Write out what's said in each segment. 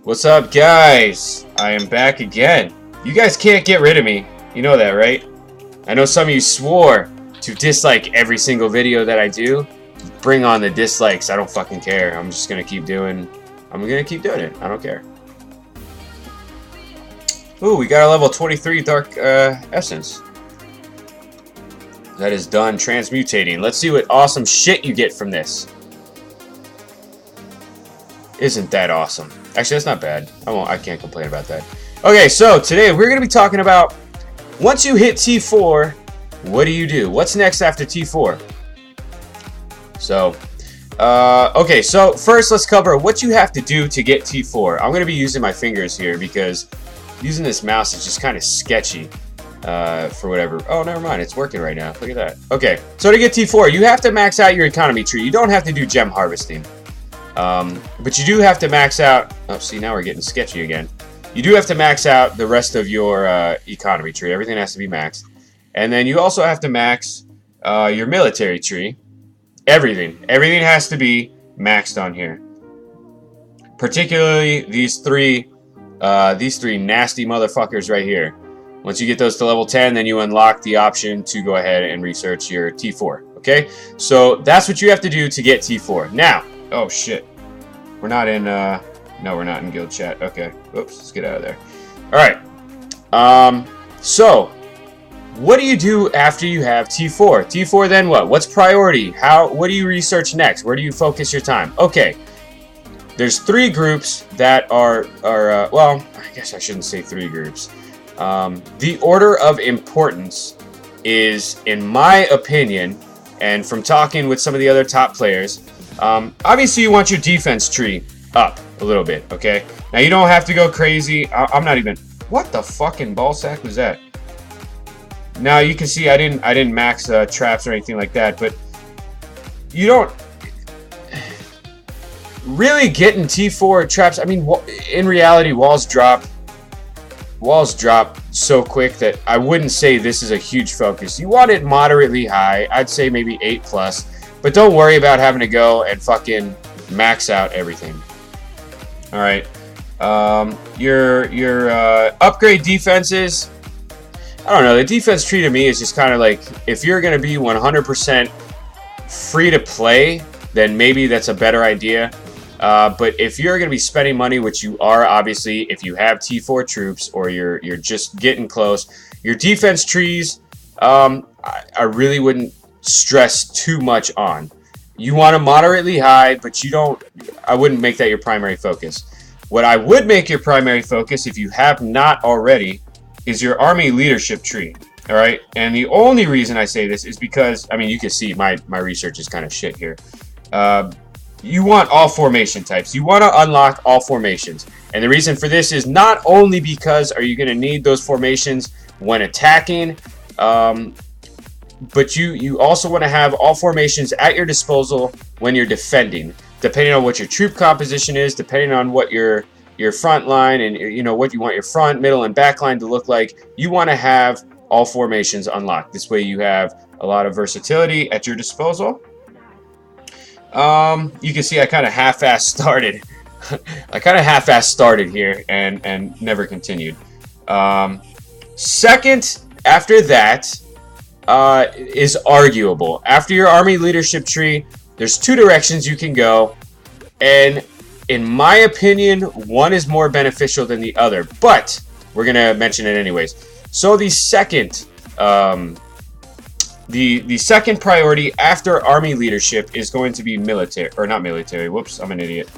What's up, guys? I am back again. You guys can't get rid of me. You know that, right? I know some of you swore to dislike every single video that I do. Bring on the dislikes. I don't fucking care. I'm just gonna keep doing it. I don't care. Ooh, we got a level 23 Dark Essence. That is done transmutating. Let's see what awesome shit you get from this. Isn't that awesome? Actually, that's not bad. I can't complain about that. Okay, so today we're going to be talking about once you hit T4, what do? What's next after T4? So, okay, so first let's cover what you have to do to get T4. I'm going to be using my fingers here because using this mouse is just kind of sketchy for whatever. Oh, never mind. It's working right now. Look at that. Okay, so to get T4, you have to max out your economy tree. You don't have to do gem harvesting. But you do have to max out. Oh, see, now we're getting sketchy again. You do have to max out the rest of your economy tree. Everything has to be maxed. And then you also have to max your military tree. Everything has to be maxed on here. Particularly these three nasty motherfuckers right here. Once you get those to level 10, then you unlock the option to go ahead and research your T4. Okay, so that's what you have to do to get T4. Now, oh shit, we're not in. No, we're not in guild chat. Okay, oops, let's get out of there. All right. So what do you do after you have T4? T4, then what? What's priority? What do you research next? Where do you focus your time? Okay. There's three groups that are well, I guess I shouldn't say three groups. The order of importance is, in my opinion, and from talking with some of the other top players, obviously you want your defense tree up a little bit, okay? Now you don't have to go crazy. I'm not even... What the fucking ball sack was that? Now you can see I didn't max traps or anything like that, but you don't... Really getting T4 traps, I mean, in reality, walls drop so quick that I wouldn't say this is a huge focus. You want it moderately high. I'd say maybe 8+, but don't worry about having to go and fucking max out everything. All right, your upgrade defenses. I don't know. The defense tree to me is just kind of like, if you're gonna be 100% free to play, then maybe that's a better idea. But if you're going to be spending money, which you are, obviously, if you have T4 troops or you're just getting close, your defense trees, I really wouldn't stress too much on. You want them moderately high, but I wouldn't make that your primary focus. What I would make your primary focus, if you have not already, is your army leadership tree. All right. And the only reason I say this is because, I mean, you can see my research is kind of shit here. You want all formation types. You want to unlock all formations. And the reason for this is not only because are you going to need those formations when attacking, but you also want to have all formations at your disposal when you're defending, depending on what your troop composition is, depending on what your front line and what you want your front, middle, and back line to look like. You want to have all formations unlocked. This way you have a lot of versatility at your disposal. You can see I kind of half-assed started. I kind of half-assed started here and never continued. Second, after that, is arguable. After your army leadership tree, there's two directions you can go, and in my opinion, one is more beneficial than the other, but we're gonna mention it anyways. So the second the second priority after army leadership is going to be military, or not military. Whoops, I'm an idiot.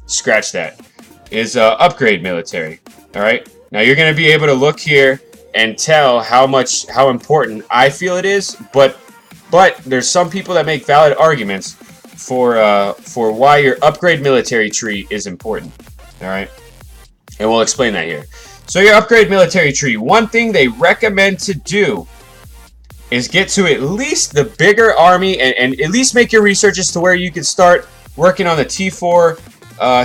Scratch that. Is upgrade military. All right. Now you're going to be able to look here and tell how important I feel it is, but there's some people that make valid arguments for why your upgrade military tree is important. All right, and we'll explain that here. So your upgrade military tree, one thing they recommend to do is get to at least the bigger army and at least make your researches to where you can start working on the T4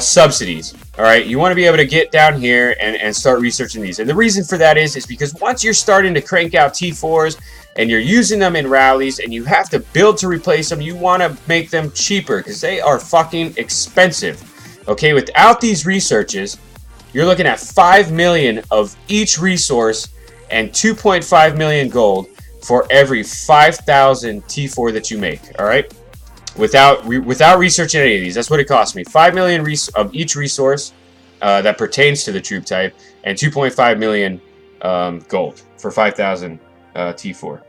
subsidies. All right, you want to be able to get down here and start researching these. And the reason for that is because once you're starting to crank out T4s and you're using them in rallies and you have to build to replace them, you want to make them cheaper because they are fucking expensive. Okay, without these researches, you're looking at 5 million of each resource and 2.5 million gold for every 5,000 T4 that you make. All right, without researching any of these, that's what it cost me. 5 million of each resource that pertains to the troop type, and 2.5 million gold for 5,000 T4.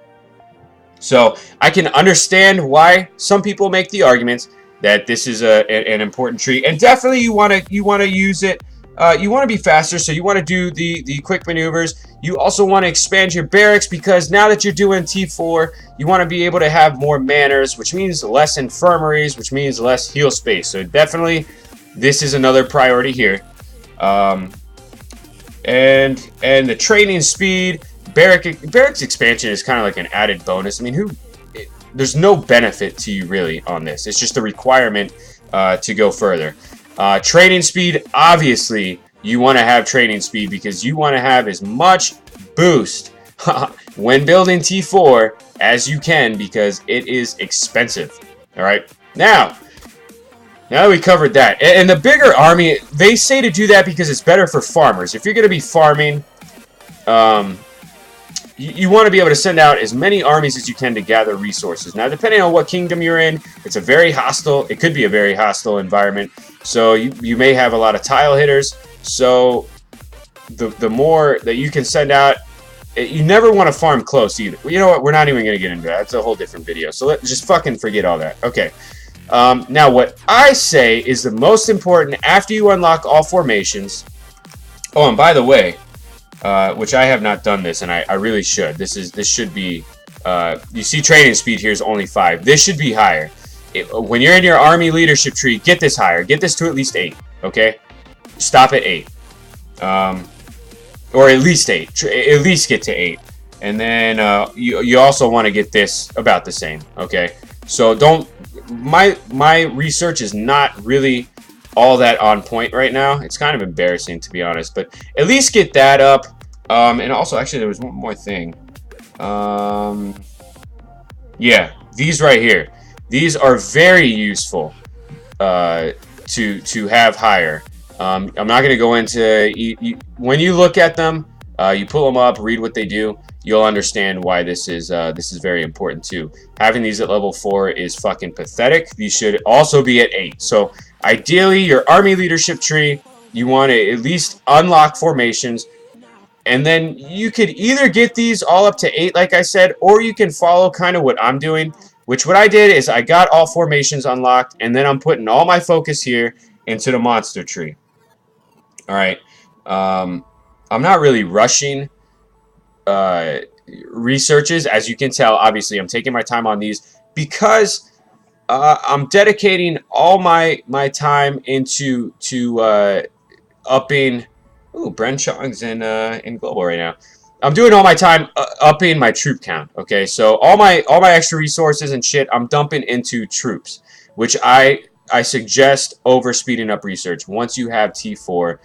So I can understand why some people make the arguments that this is an important tree, and definitely you want to use it. You want to be faster, so you want to do the quick maneuvers. You also want to expand your barracks, because now that you're doing T4, you want to be able to have more manners, which means less infirmaries, which means less heal space. So definitely, this is another priority here. And the training speed, barracks expansion is kind of like an added bonus. I mean, there's no benefit to you really on this. It's just a requirement to go further. Training speed, obviously, you want to have training speed because you want to have as much boost when building T4 as you can, because it is expensive. All right, now that we covered that, and the bigger army, they say to do that because it's better for farmers. If you're going to be farming, you want to be able to send out as many armies as you can to gather resources. Now, depending on what kingdom you're in, it's a very hostile. It could be a very hostile environment. So you may have a lot of tile hitters. So the more that you can send out, you never want to farm close either. You know what? We're not even going to get into that. That's a whole different video. So let's just fucking forget all that. Okay. Now, what I say is the most important after you unlock all formations. Oh, and by the way, which I have not done this, and I really should. This should be. You see, training speed here is only 5. This should be higher. When you're in your army leadership tree, get this higher. Get this to at least 8. Okay, stop at 8, or at least 8. At least get to 8, and then you also want to get this about the same. Okay, so don't. My research is not really all that on point right now. It's kind of embarrassing, to be honest, but at least get that up. And also, actually, there was one more thing. Yeah, these right here. These are very useful to have higher. I'm not going to go into... when you look at them, you pull them up, read what they do, you'll understand why this is very important too. Having these at level 4 is fucking pathetic. These should also be at 8. So ideally, your army leadership tree, you want to at least unlock formations, and then you could either get these all up to 8, like I said, or you can follow kind of what I'm doing, which what I did is I got all formations unlocked, and then I'm putting all my focus here into the monster tree. All right. I'm not really rushing researches, as you can tell. Obviously, I'm taking my time on these because I'm dedicating all my time into upping. Ooh, Bren Chong's in global right now. I'm doing all my time upping my troop count. Okay, so all my extra resources and shit, I'm dumping into troops, which I suggest over speeding up research. Once you have T4,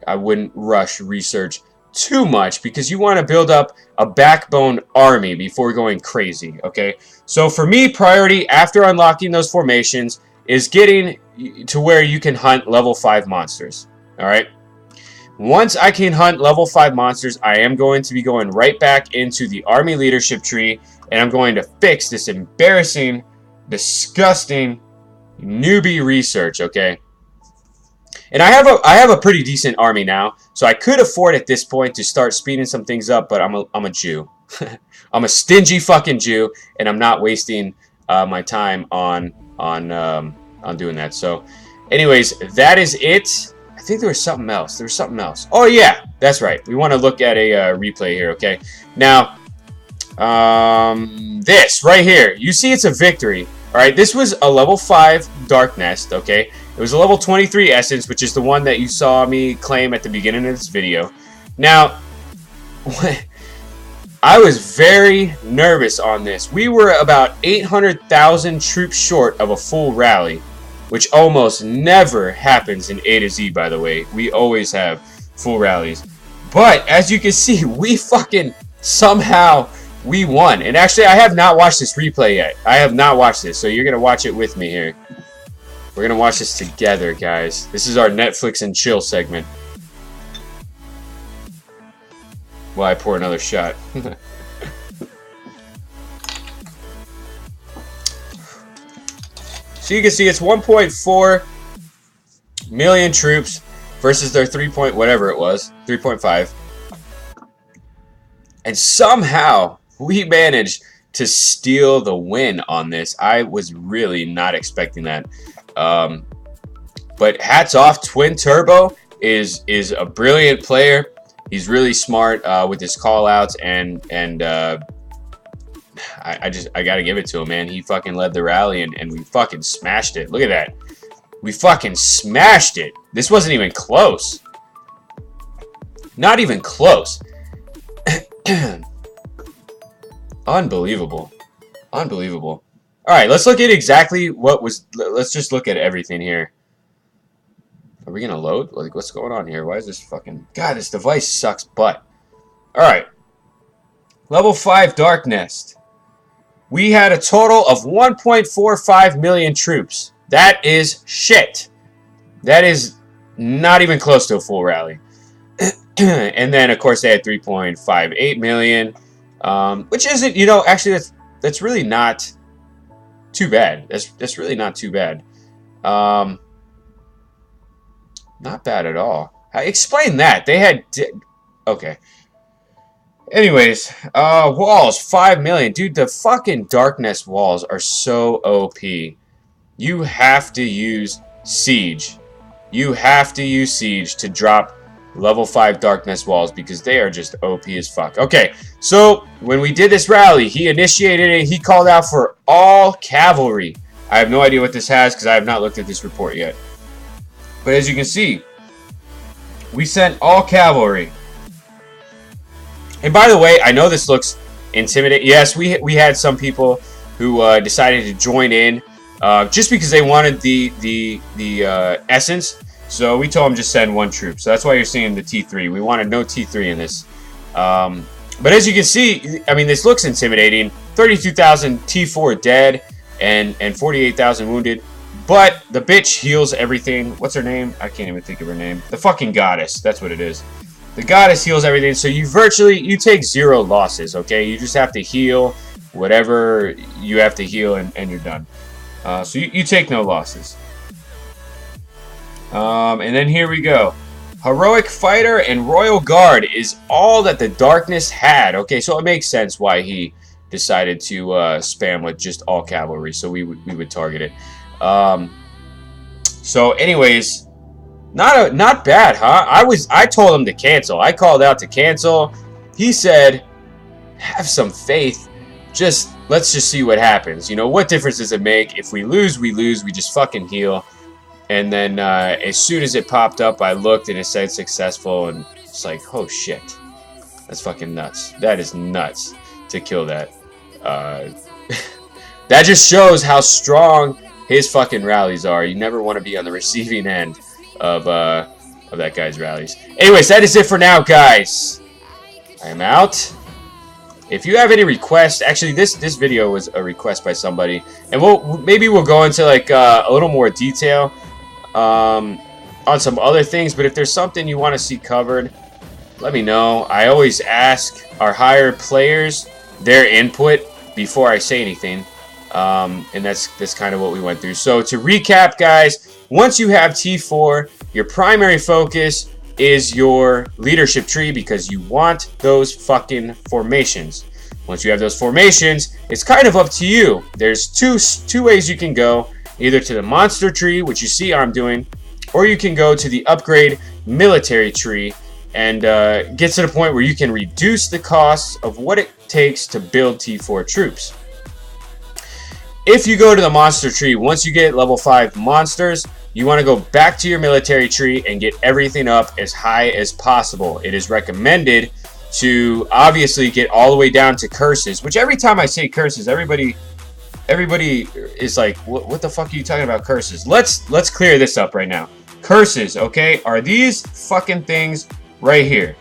I wouldn't rush research too much because you want to build up a backbone army before going crazy. Okay, so for me, priority after unlocking those formations is getting to where you can hunt level 5 monsters. All right. Once I can hunt level 5 monsters, I am going to be going right back into the army leadership tree, and I'm going to fix this embarrassing, disgusting newbie research, okay? And I have a pretty decent army now, so I could afford at this point to start speeding some things up, but I'm a Jew. I'm a stingy fucking Jew, and I'm not wasting my time on doing that. So, anyways, that is it. I think there was something else. There was something else. Oh, yeah. That's right. We want to look at a replay here, okay? Now, this right here. You see it's a victory. All right, this was a level 5 Dark Nest, okay? It was a level 23 Essence, which is the one that you saw me claim at the beginning of this video. Now, I was very nervous on this. We were about 800,000 troops short of a full rally, which almost never happens in A to Z, by the way. We always have full rallies. But, as you can see, we fucking somehow, we won. And actually, I have not watched this replay yet. I have not watched this, so you're going to watch it with me here. We're going to watch this together, guys. This is our Netflix and chill segment. while I pour another shot. So you can see it's 1.4 million troops versus their 3 point whatever it was, 3.5. And somehow we managed to steal the win on this. I was really not expecting that. But hats off, Twin Turbo is a brilliant player. He's really smart with his call outs, and I gotta give it to him, man. He fucking led the rally, and we fucking smashed it. Look at that. We fucking smashed it. This wasn't even close. Not even close. Unbelievable. Unbelievable. Alright, let's look at exactly what was... Let's just look at everything here. Are we gonna load? Like, what's going on here? Why is this fucking... God, this device sucks butt. Alright. Level 5 Dark Nest. We had a total of 1.45 million troops. That is shit. That is not even close to a full rally. And then, of course, they had 3.58 million. Which isn't, you know, actually, that's really not too bad. That's really not too bad. Not bad at all. Explain that. They had... Okay. Anyways, walls, 5 million. Dude, the fucking Darkness walls are so OP. You have to use Siege. You have to use Siege to drop level 5 Darkness walls because they are just OP as fuck. Okay, so when we did this rally, he initiated it. He called out for all cavalry. I have no idea what this has because I have not looked at this report yet. But as you can see, we sent all cavalry. And by the way, I know this looks intimidating. Yes, we had some people who decided to join in just because they wanted the essence. So we told them just send 1 troop. So that's why you're seeing the T3. We wanted no T3 in this. But as you can see, I mean, this looks intimidating. 32,000 T4 dead and 48,000 wounded. But the bitch heals everything. What's her name? I can't even think of her name. The fucking goddess. That's what it is. The goddess heals everything. So you take 0 losses, okay? You just have to heal whatever you have to heal and you're done. So you take no losses. And then here we go. Heroic Fighter and Royal Guard is all that the Darkness had. Okay, so it makes sense why he decided to spam with just all cavalry. So we would target it. So anyways, not bad, huh? I told him to cancel. I called out to cancel. He said, have some faith. Let's just see what happens. You know, what difference does it make? If we lose, we lose. We just fucking heal. And then as soon as it popped up, I looked and it said successful, and it's like, oh shit, that's fucking nuts. That is nuts to kill that. That just shows how strong his fucking rallies are. You never want to be on the receiving end of that guy's rallies. Anyways, that is it for now, guys. I am out. If you have any requests, actually this video was a request by somebody, and maybe we'll go into like a little more detail on some other things. But if there's something you want to see covered, let me know. I always ask our higher players their input before I say anything, and that's kind of what we went through. So to recap, guys, once you have T4, your primary focus is your leadership tree because you want those fucking formations. Once you have those formations, it's kind of up to you. There's two ways you can go. Either to the monster tree, which you see I'm doing, or you can go to the upgrade military tree and get to the point where you can reduce the costs of what it takes to build T4 troops. If you go to the monster tree, once you get level 5 monsters, you want to go back to your military tree and get everything up as high as possible. It is recommended to obviously get all the way down to curses, which every time I say curses, everybody is like, what the fuck are you talking about curses? Let's clear this up right now. Curses, okay, are these fucking things right here.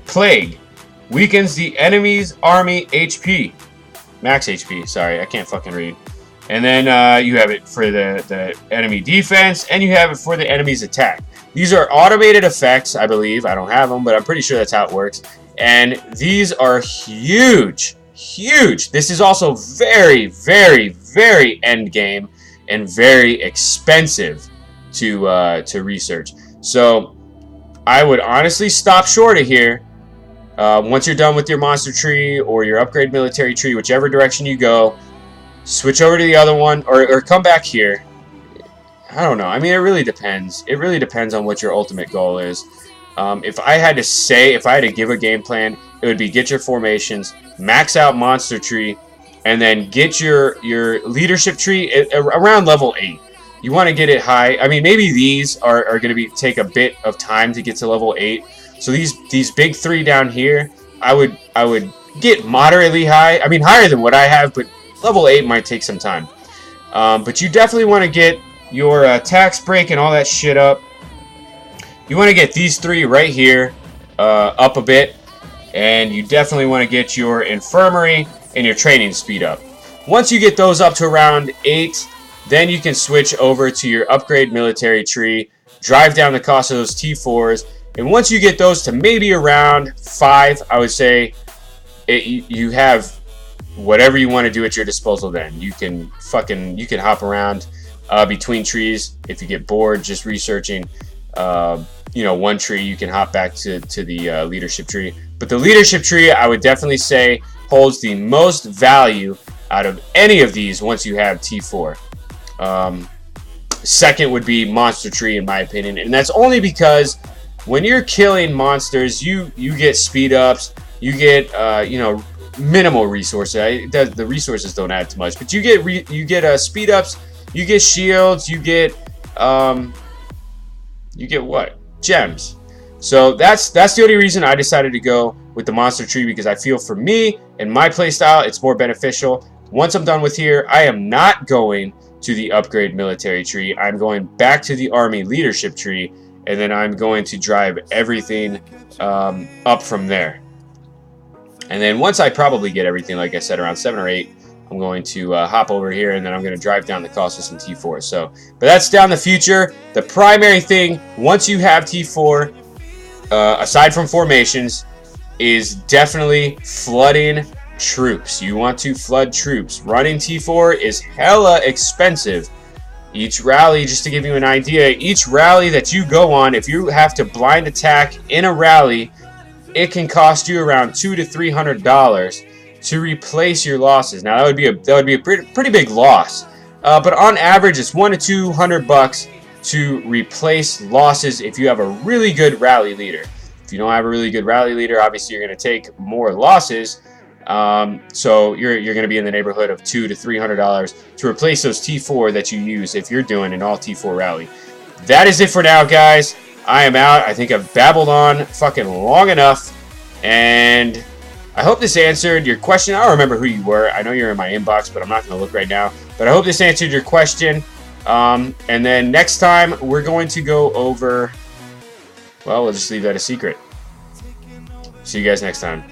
Plague weakens the enemy's army HP. Max HP, sorry, I can't fucking read. And then you have it for the enemy defense, and you have it for the enemy's attack. These are automated effects, I believe. I don't have them, but I'm pretty sure that's how it works. And these are huge, huge. This is also very, very, very end game and very expensive to research. So I would honestly stop short of here. Once you're done with your monster tree or your upgrade military tree, whichever direction you go, switch over to the other one, or come back here. I don't know. I mean, it really depends. It really depends on what your ultimate goal is. If I had to give a game plan, it would be get your formations, max out monster tree, and then get your leadership tree around level 8. You want to get it high. I mean, maybe these are going to take a bit of time to get to level 8. So these big 3 down here, I would get moderately high. I mean, higher than what I have, but level 8 might take some time. But you definitely want to get your tax break and all that shit up. You want to get these 3 right here up a bit, and you definitely want to get your infirmary and your training speed up. Once you get those up to around 8, then you can switch over to your upgrade military tree, drive down the cost of those T4s, and once you get those to maybe around 5, I would say you have whatever you want to do at your disposal. Then you can hop around between trees. If you get bored just researching one tree, you can hop back to the leadership tree. But the leadership tree, I would definitely say, holds the most value out of any of these once you have T4. Second would be monster tree, in my opinion, and that's only because when you're killing monsters, you get speed ups, you get minimal resources. The resources don't add too much, but you get speed ups, you get shields, you get what? Gems. So that's the only reason I decided to go with the monster tree, because I feel for me and my playstyle it's more beneficial. Once I'm done with here, I am not going to the upgrade military tree. I'm going back to the army leadership tree, and then I'm going to drive everything up from there. And then once I probably get everything, like I said, around 7 or 8, I'm going to hop over here, and then I'm going to drive down the cost of some T4. So, but that's down the future. The primary thing, once you have T4, aside from formations, is definitely flooding troops. You want to flood troops. Running T4 is hella expensive. Each rally, just to give you an idea, each rally that you go on, if you have to blind attack in a rally, it can cost you around $200 to $300 to replace your losses. Now that would be a pretty big loss, but on average it's $100 to $200 to replace losses if you have a really good rally leader. If you don't have a really good rally leader, obviously you're going to take more losses. So you're going to be in the neighborhood of $200 to $300 to replace those T4 that you use if you're doing an all T4 rally. That is it for now, guys. I am out. I think I've babbled on fucking long enough, and I hope this answered your question. I don't remember who you were. I know you're in my inbox, but I'm not going to look right now. But I hope this answered your question. And then next time we're going to go over, well, we'll just leave that a secret. See you guys next time.